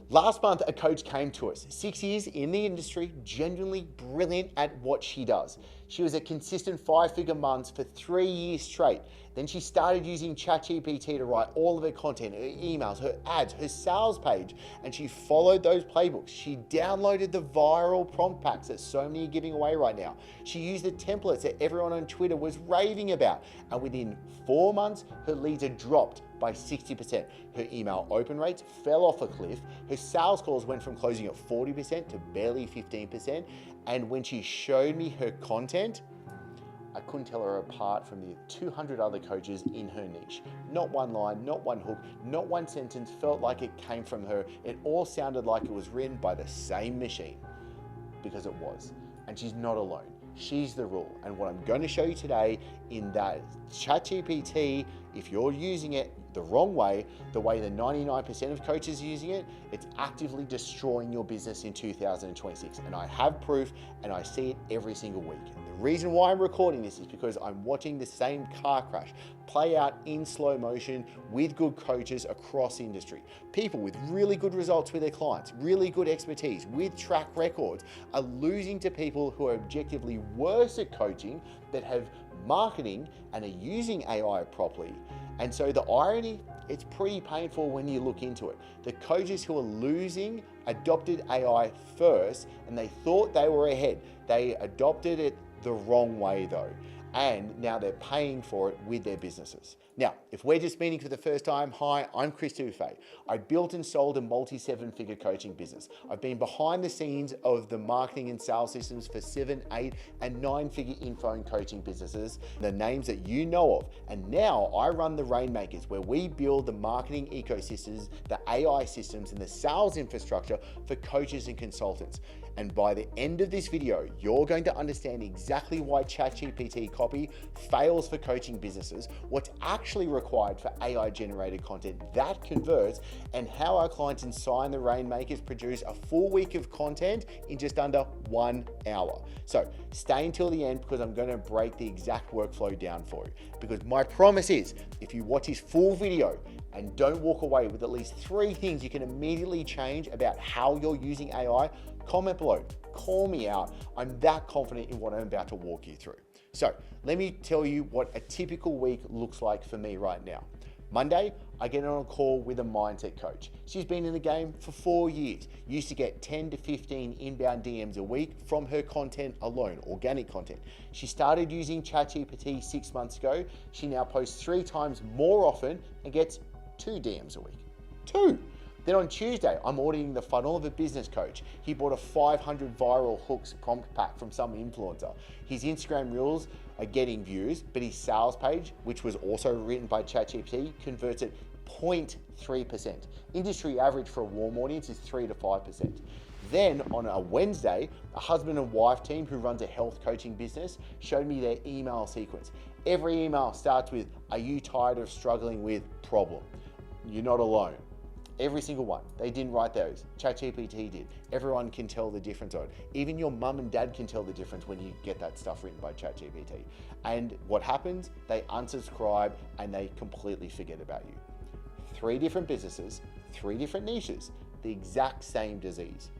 Last month, a coach came to us, 6 years in the industry, genuinely brilliant at what she does. She was at consistent 5-figure months for 3 years straight. Then she started using ChatGPT to write all of her content, her emails, her ads, her sales page, and she followed those playbooks. She downloaded the viral prompt packs that so many are giving away right now. She used the templates that everyone on Twitter was raving about, and within 4 months, her leads had dropped by 60%. Her email open rates fell off a cliff. Her sales calls went from closing at 40% to barely 15%. And when she showed me her content, I couldn't tell her apart from the 200 other coaches in her niche. Not one line, not one hook, not one sentence felt like it came from her. It all sounded like it was written by the same machine, because it was. And she's not alone. She's the rule. And what I'm going to show you today in that ChatGPT, if you're using it the wrong way, the way the 99% of coaches are using it, it's actively destroying your business in 2026. And I have proof, and I see it every single week. And the reason why I'm recording this is because I'm watching the same car crash play out in slow motion with good coaches across the industry. People with really good results with their clients, really good expertise, with track records, are losing to people who are objectively worse at coaching that have marketing and are using AI properly. And so the irony, it's pretty painful when you look into it. The coaches who are losing adopted AI first, and they thought they were ahead. They adopted it the wrong way though. And now they're paying for it with their businesses. Now, if we're just meeting for the first time, hi, I'm Chris Dufey. I built and sold a multi-7-figure coaching business. I've been behind the scenes of the marketing and sales systems for 7, 8, and 9-figure info and coaching businesses, the names that you know of. And now I run the Rainmakers, where we build the marketing ecosystems, the AI systems, and the sales infrastructure for coaches and consultants. And by the end of this video, you're going to understand exactly why ChatGPT copy fails for coaching businesses, what's actually required for AI-generated content that converts, and how our clients inside the Rainmakers produce a full week of content in just under 1 hour. So stay until the end, because I'm going to break the exact workflow down for you. Because my promise is, if you watch this full video and don't walk away with at least 3 things you can immediately change about how you're using AI, comment below, call me out. I'm that confident in what I'm about to walk you through. So let me tell you what a typical week looks like for me right now. Monday, I get on a call with a mindset coach. She's been in the game for 4 years, used to get 10 to 15 inbound DMs a week from her content alone, organic content. She started using ChatGPT 6 months ago. She now posts 3 times more often and gets 2 DMs a week. 2. Then on Tuesday, I'm auditing the funnel of a business coach. He bought a 500 viral hooks prompt pack from some influencer. His Instagram reels are getting views, but his sales page, which was also written by ChatGPT, converts at 0.3%. Industry average for a warm audience is 3 to 5%. Then on a Wednesday, a husband and wife team who runs a health coaching business showed me their email sequence. Every email starts with, "Are you tired of struggling with problem? You're not alone." Every single one. They didn't write those. ChatGPT did. Everyone can tell the difference on it. Even your mum and dad can tell the difference when you get that stuff written by ChatGPT. And what happens? They unsubscribe and they completely forget about you. 3 different businesses, 3 different niches, the exact same disease.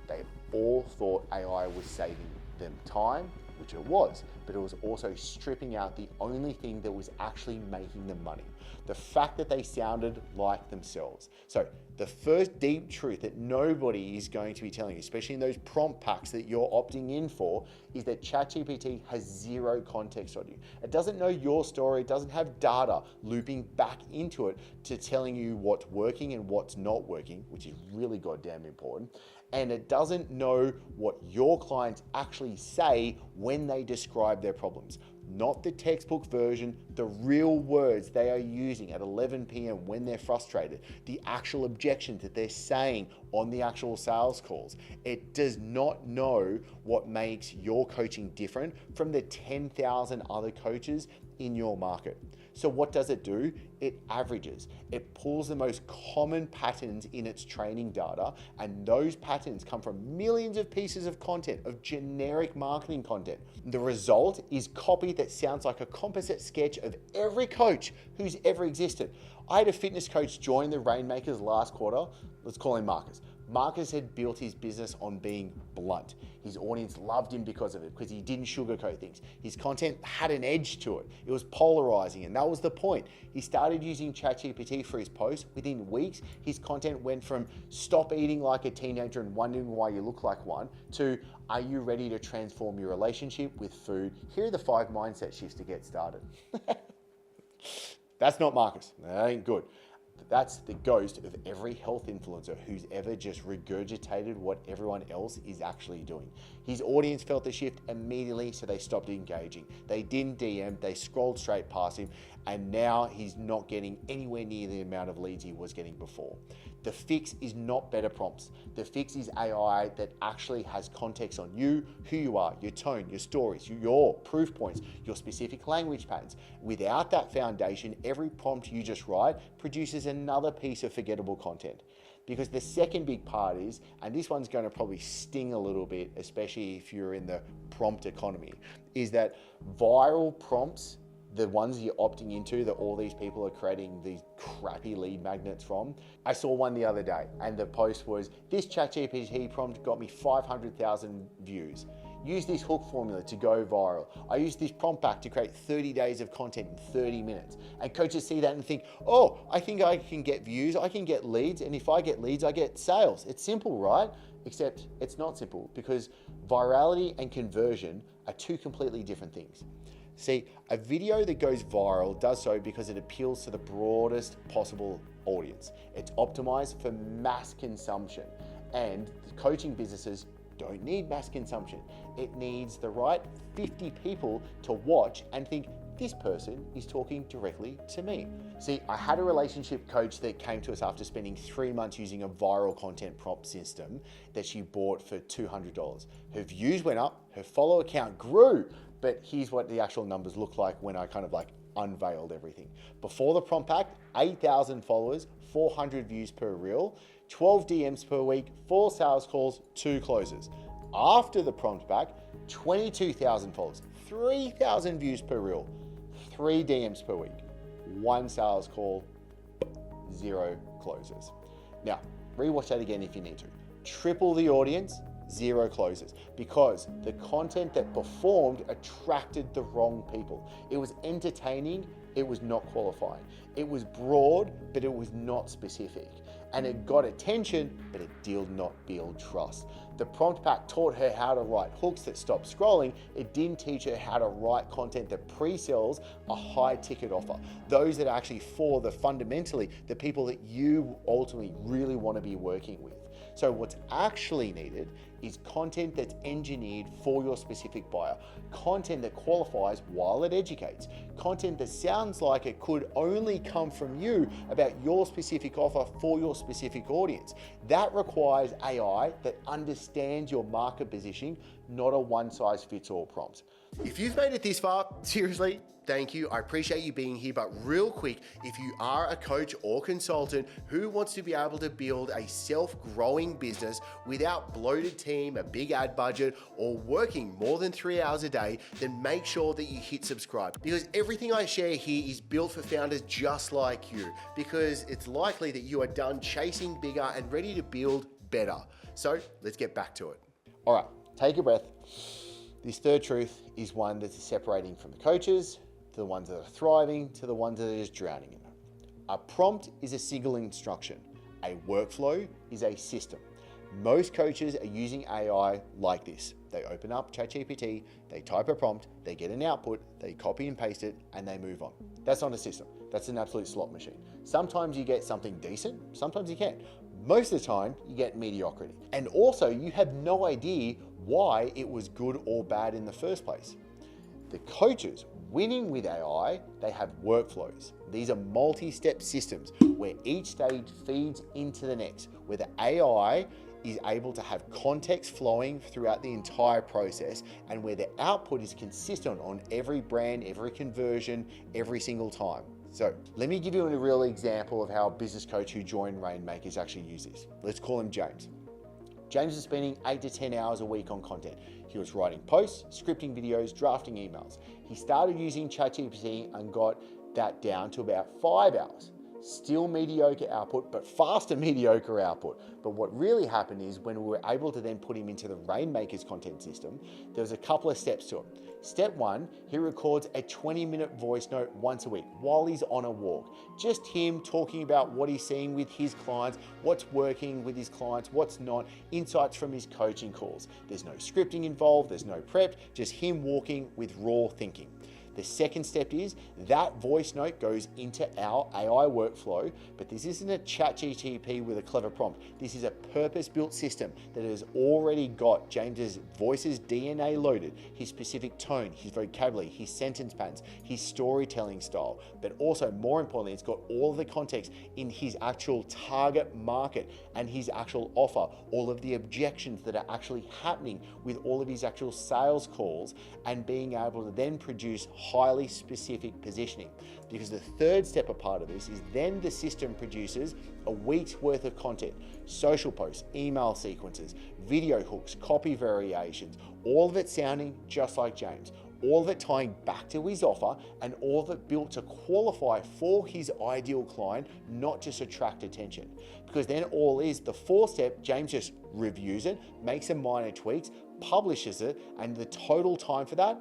They all thought AI was saving them time, which it was, but it was also stripping out the only thing that was actually making them money. The fact that they sounded like themselves. So the first deep truth that nobody is going to be telling you, especially in those prompt packs that you're opting in for, is that ChatGPT has 0 context on you. It doesn't know your story. It doesn't have data looping back into it to telling you what's working and what's not working, which is really goddamn important. And it doesn't know what your clients actually say when they describe their problems. Not the textbook version, the real words they are using at 11 p.m. when they're frustrated, the actual objections that they're saying on the actual sales calls. It does not know what makes your coaching different from the 10,000 other coaches in your market. So what does it do? It averages. It pulls the most common patterns in its training data, and those patterns come from millions of pieces of content, of generic marketing content. The result is copy that sounds like a composite sketch of every coach who's ever existed. I had a fitness coach join the Rainmakers last quarter. Let's call him Marcus. Marcus had built his business on being blunt. His audience loved him because of it, because he didn't sugarcoat things. His content had an edge to it. It was polarizing, and that was the point. He started using ChatGPT for his posts. Within weeks, his content went from stop eating like a teenager and wondering why you look like one to are you ready to transform your relationship with food? Here are the 5 mindset shifts to get started. That's not Marcus. That ain't good. That's the ghost of every health influencer who's ever just regurgitated what everyone else is actually doing. His audience felt the shift immediately, so they stopped engaging. They didn't DM, they scrolled straight past him, and now he's not getting anywhere near the amount of leads he was getting before. The fix is not better prompts. The fix is AI that actually has context on you, who you are, your tone, your stories, your proof points, your specific language patterns. Without that foundation, every prompt you just write produces another piece of forgettable content. Because the second big part is, and this one's going to probably sting a little bit, especially if you're in the prompt economy, is that viral prompts, the ones you're opting into that all these people are creating these crappy lead magnets from. I saw one the other day and the post was, this ChatGPT prompt got me 500,000 views. Use this hook formula to go viral. I used this prompt back to create 30 days of content in 30 minutes. And coaches see that and think, oh, I think I can get views, I can get leads, and if I get leads, I get sales. It's simple, right? Except it's not simple, because virality and conversion are 2 completely different things. See, a video that goes viral does so because it appeals to the broadest possible audience. It's optimized for mass consumption, and the coaching businesses don't need mass consumption. It needs the right 50 people to watch and think, this person is talking directly to me. See, I had a relationship coach that came to us after spending 3 months using a viral content prompt system that she bought for $200. Her views went up, her follower count grew, but here's what the actual numbers look like when I kind of like unveiled everything. Before the prompt pack, 8,000 followers, 400 views per reel, 12 DMs per week, 4 sales calls, 2 closes. After the prompt pack, 22,000 followers, 3,000 views per reel, 3 DMs per week, 1 sales call, 0 closes. Now, rewatch that again if you need to. Triple the audience, 0 closes, because the content that performed attracted the wrong people. It was entertaining, it was not qualifying. It was broad, but it was not specific. And it got attention, but it did not build trust. The prompt pack taught her how to write hooks that stop scrolling. It didn't teach her how to write content that pre-sells a high ticket offer. Those that are actually for fundamentally the people that you ultimately really want to be working with. So what's actually needed is content that's engineered for your specific buyer, content that qualifies while it educates, content that sounds like it could only come from you about your specific offer for your specific audience. That requires AI that understands your market positioning, not a one-size-fits-all prompt. If you've made it this far, seriously, thank you. I appreciate you being here, but real quick, if you are a coach or consultant who wants to be able to build a self-growing business without bloated team, a big ad budget, or working more than 3 hours a day, then make sure that you hit subscribe, because everything I share here is built for founders just like you, because it's likely that you are done chasing bigger and ready to build better. So let's get back to it. All right, take a breath. This third truth is one that's separating from the coaches, to the ones that are thriving, to the ones that are just drowning in it. A prompt is a single instruction. A workflow is a system. Most coaches are using AI like this. They open up ChatGPT, they type a prompt, they get an output, they copy and paste it, and they move on. That's not a system. That's an absolute slot machine. Sometimes you get something decent, sometimes you can't. Most of the time, you get mediocrity. And also, you have no idea why it was good or bad in the first place. The coaches winning with AI, they have workflows. These are multi-step systems where each stage feeds into the next, where the AI is able to have context flowing throughout the entire process, and where the output is consistent on every brand, every conversion, every single time. So let me give you a real example of how a business coach who joined Rainmakers actually uses this. Let's call him James. James is spending 8 to 10 hours a week on content. He was writing posts, scripting videos, drafting emails. He started using ChatGPT and got that down to about 5 hours. Still mediocre output, but faster mediocre output. But what really happened is when we were able to then put him into the Rainmakers content system, there was a couple of steps to it. Step one, he records a 20-minute voice note once a week while he's on a walk. Just him talking about what he's seeing with his clients, what's working with his clients, what's not, insights from his coaching calls. There's no scripting involved, there's no prep, just him walking with raw thinking. The second step is that voice note goes into our AI workflow, but this isn't a ChatGPT with a clever prompt. This is a purpose-built system that has already got James's voice's DNA loaded, his specific tone, his vocabulary, his sentence patterns, his storytelling style, but also more importantly, it's got all of the context in his actual target market and his actual offer, all of the objections that are actually happening with all of his actual sales calls, and being able to then produce highly specific positioning. Because the third step of part of this is then the system produces a week's worth of content, social posts, email sequences, video hooks, copy variations, all of it sounding just like James, all of it tying back to his offer, and all of it built to qualify for his ideal client, not just attract attention. Because then all is the fourth step, James just reviews it, makes some minor tweaks, publishes it, and the total time for that,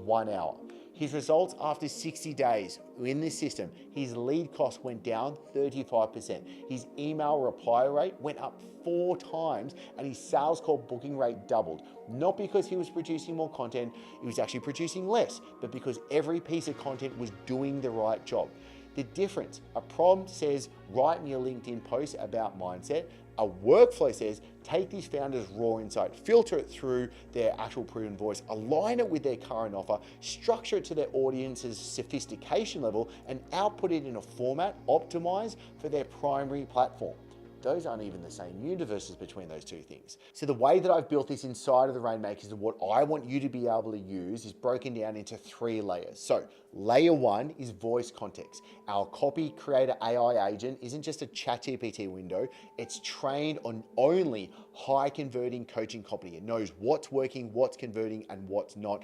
1 hour. His results after 60 days in this system, his lead cost went down 35%. His email reply rate went up 4 times, and his sales call booking rate doubled. Not because he was producing more content, he was actually producing less, but because every piece of content was doing the right job. The difference, a prompt says, write me a LinkedIn post about mindset. A workflow says, take these founders' raw insight, filter it through their actual proven voice, align it with their current offer, structure it to their audience's sophistication level, and output it in a format optimized for their primary platform. Those aren't even the same universes between those two things. So the way that I've built this inside of the Rainmakers and what I want you to be able to use is broken down into 3 layers. So layer 1 is voice context. Our copy creator AI agent isn't just a ChatGPT window, it's trained on only high converting coaching copy. It knows what's working, what's converting, and what's not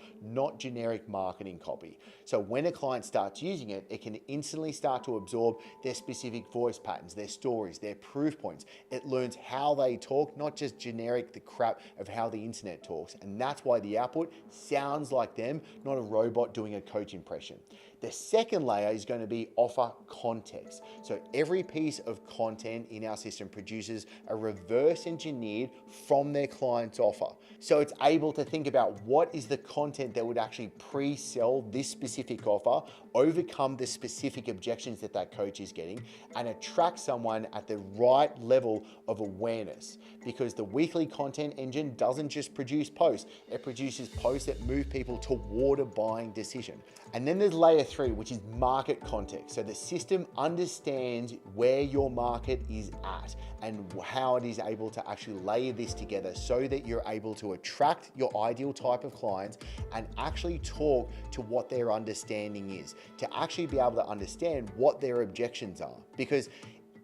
generic marketing copy. So when a client starts using it, it can instantly start to absorb their specific voice patterns, their stories, their proof points. It learns how they talk, not just generic, the crap of how the internet talks. And that's why the output sounds like them, not a robot doing a coach impression. The second layer is going to be offer context. So every piece of content in our system produces a reverse engineered from their client's offer. So it's able to think about what is the content that would actually pre-sell this specific offer, overcome the specific objections that that coach is getting, and attract someone at the right level of awareness. Because the weekly content engine doesn't just produce posts, it produces posts that move people toward a buying decision. And then there's layer 3, which is market context. So the system understands where your market is at and how it is able to actually layer this together so that you're able to attract your ideal type of clients and actually talk to what their understanding is, to actually be able to understand what their objections are. Because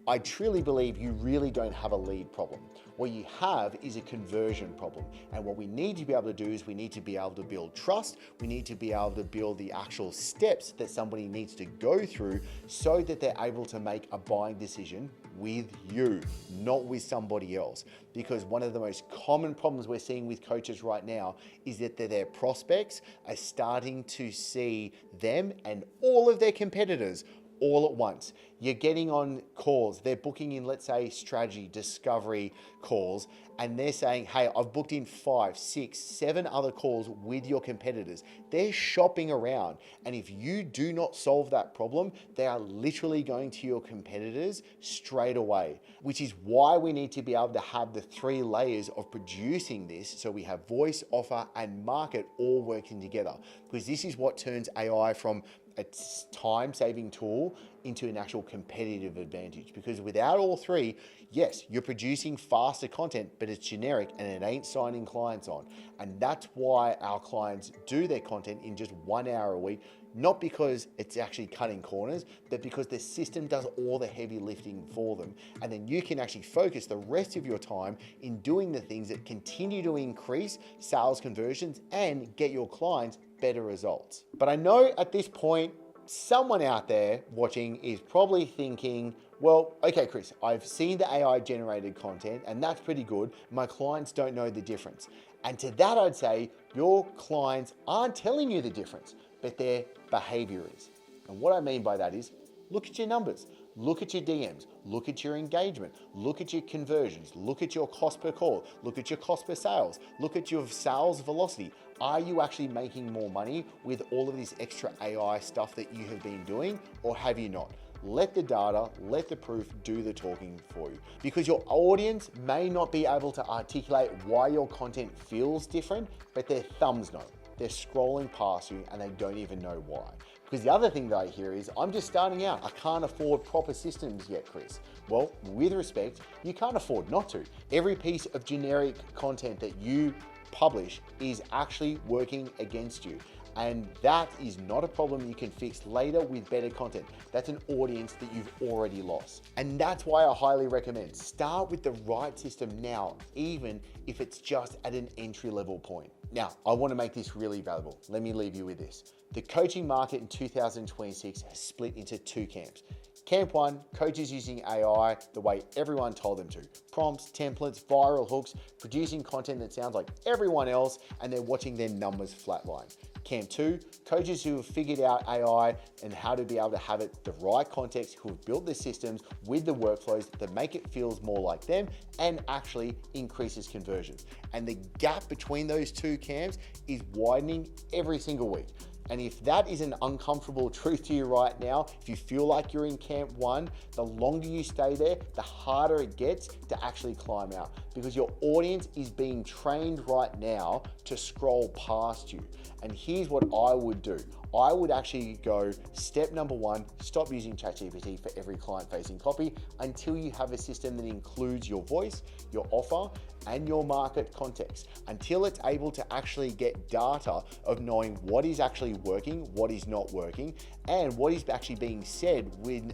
I truly believe you really don't have a lead problem. What you have is a conversion problem. And what we need to be able to do is we need to be able to build trust. We need to be able to build the actual steps that somebody needs to go through so that they're able to make a buying decision with you, not with somebody else. Because one of the most common problems we're seeing with coaches right now is that their prospects are starting to see them and all of their competitors all at once. You're getting on calls, they're booking in, let's say, strategy, discovery calls, and they're saying, hey, I've booked in 5, 6, 7 other calls with your competitors. They're shopping around. And if you do not solve that problem, they are literally going to your competitors straight away, which is why we need to be able to have the 3 layers of producing this. So we have voice, offer, and market all working together, because this is what turns AI from a time-saving tool into an actual competitive advantage. Because without all 3, yes, you're producing faster content, but it's generic and it ain't signing clients on. And that's why our clients do their content in just 1 hour a week, not because it's actually cutting corners, but because the system does all the heavy lifting for them. And then you can actually focus the rest of your time in doing the things that continue to increase sales conversions and get your clients better results. But I know at this point, someone out there watching is probably thinking, well, okay, Chris, I've seen the AI generated content and that's pretty good. My clients don't know the difference. And to that, I'd say your clients aren't telling you the difference, but their behavior is. And what I mean by that is, look at your numbers, look at your DMs, look at your engagement, look at your conversions, look at your cost per call, look at your cost per sales, look at your sales velocity. Are you actually making more money with all of this extra AI stuff that you have been doing, or have you not? Let the data, let the proof do the talking for you. Because your audience may not be able to articulate why your content feels different, but their thumbs know. They're scrolling past you and they don't even know why. Because the other thing that I hear is, I'm just starting out. I can't afford proper systems yet, Chris. Well, with respect, you can't afford not to. Every piece of generic content that you publish is actually working against you. And that is not a problem you can fix later with better content. That's an audience that you've already lost. And that's why I highly recommend start with the right system now, even if it's just at an entry-level point. Now, I want to make this really valuable. Let me leave you with this. The coaching market in 2026 has split into two camps. Camp one, coaches using AI the way everyone told them to. Prompts, templates, viral hooks, producing content that sounds like everyone else, and they're watching their numbers flatline. Camp two, coaches who have figured out AI and how to be able to have it the right context, who have built the systems with the workflows that make it feels more like them and actually increases conversions. And the gap between those two camps is widening every single week. And if that is an uncomfortable truth to you right now, if you feel like you're in camp one, the longer you stay there, the harder it gets to actually climb out, because your audience is being trained right now to scroll past you. And here's what I would do. I would actually go step number one, stop using ChatGPT for every client-facing copy until you have a system that includes your voice, your offer, and your market context, until it's able to actually get data of knowing what is actually working, what is not working, and what is actually being said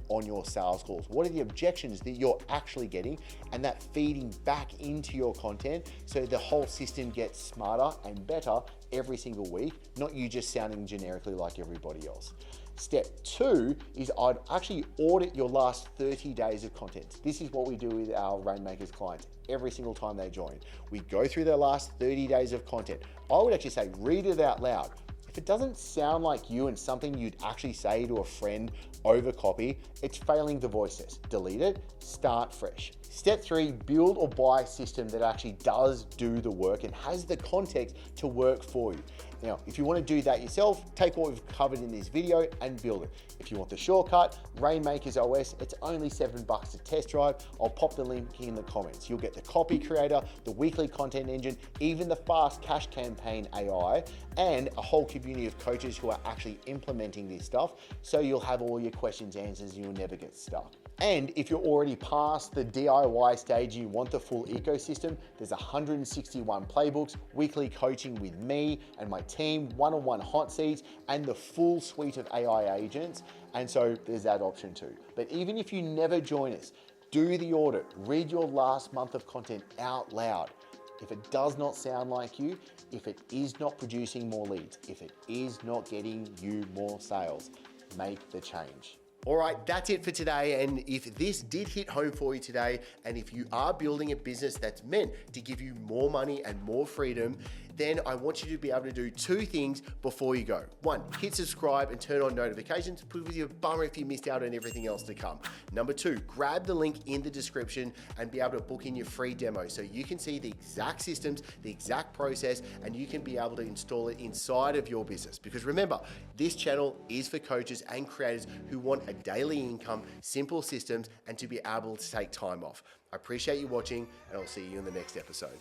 on your sales calls. What are the objections that you're actually getting, and that feeding back into your content so the whole system gets smarter and better every single week, not you just sounding generically like everybody else. Step two is I'd actually audit your last 30 days of content. This is what we do with our Rainmakers clients every single time they join. We go through their last 30 days of content. I would actually say, read it out loud. If it doesn't sound like you and something you'd actually say to a friend over copy, it's failing the voice test. Delete it, start fresh. Step three, build or buy a system that actually does do the work and has the context to work for you. Now, if you want to do that yourself, take what we've covered in this video and build it. If you want the shortcut, Rainmakers OS, it's only $7 to test drive. I'll pop the link in the comments. You'll get the copy creator, the weekly content engine, even the fast cash campaign AI, and a whole community of coaches who are actually implementing this stuff. So you'll have all your questions answered and you'll never get stuck. And if you're already past the DIY stage and you want the full ecosystem, there's 161 playbooks, weekly coaching with me and my team, one-on-one hot seats, and the full suite of AI agents. And so there's that option too. But even if you never join us, do the audit, read your last month of content out loud. If it does not sound like you, if it is not producing more leads, if it is not getting you more sales, make the change. All right, that's it for today. And if this did hit home for you today, and if you are building a business that's meant to give you more money and more freedom, then I want you to be able to do two things before you go. One, hit subscribe and turn on notifications, because you're a bummer if you missed out on everything else to come. Number two, grab the link in the description and be able to book in your free demo so you can see the exact systems, the exact process, and you can be able to install it inside of your business. Because remember, this channel is for coaches and creators who want a daily income, simple systems, and to be able to take time off. I appreciate you watching, and I'll see you in the next episode.